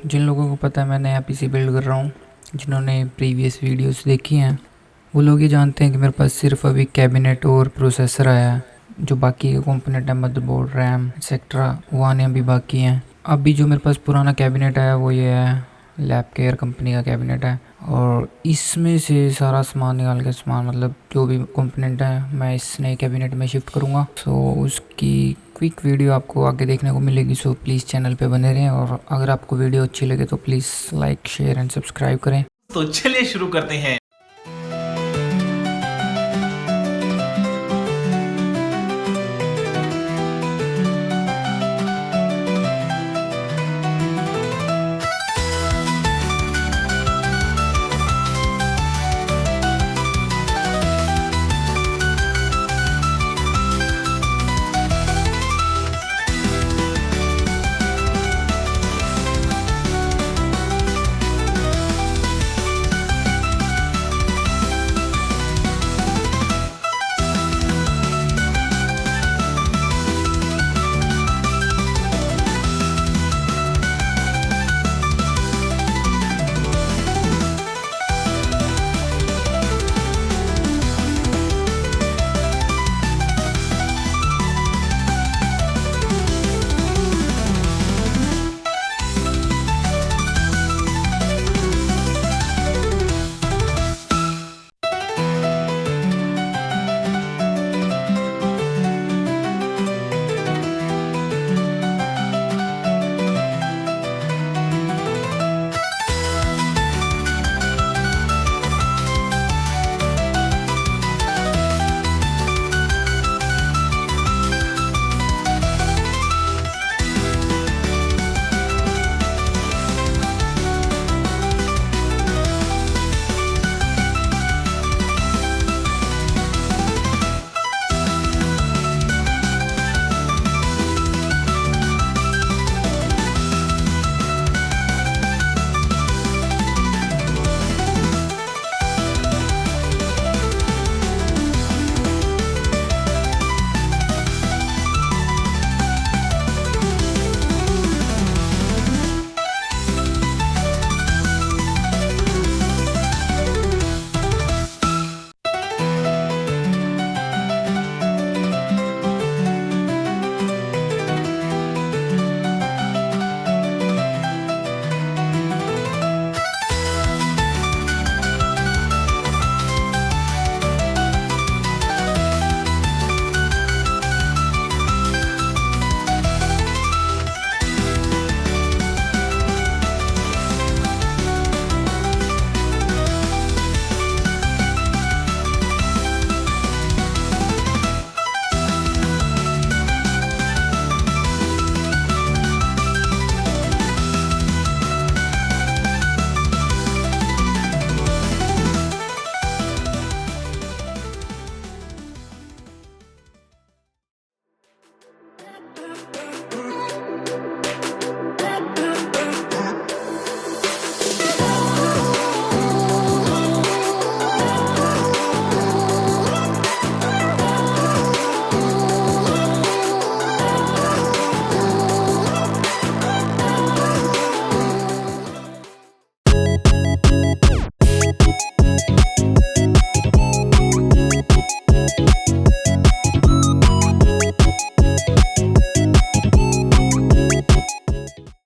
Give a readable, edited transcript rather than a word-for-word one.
जिन लोगों को पता है मैं नया पीसी बिल्ड कर रहा हूँ, जिन्होंने प्रीवियस वीडियोस देखी हैं, वो लोग ये जानते हैं कि मेरे पास सिर्फ अभी कैबिनेट और प्रोसेसर आया है। जो बाकी के कंपोनेंट है, मदरबोर्ड, रैम एक्सेट्रा, वो आने अभी बाकी हैं। अभी जो मेरे पास पुराना कैबिनेट आया वो ये है, लैब केयर कंपनी का कैबिनेट है, और इसमें से सारा सामान निकाल के, सामान मतलब जो भी कंपोनेंट है, मैं इस नए कैबिनेट में शिफ्ट करूँगा। उसकी क्विक वीडियो आपको आगे देखने को मिलेगी। प्लीज़ चैनल पे बने रहें, और अगर आपको वीडियो अच्छी लगे तो please like, share and subscribe करें। तो चलिए शुरू करते हैं।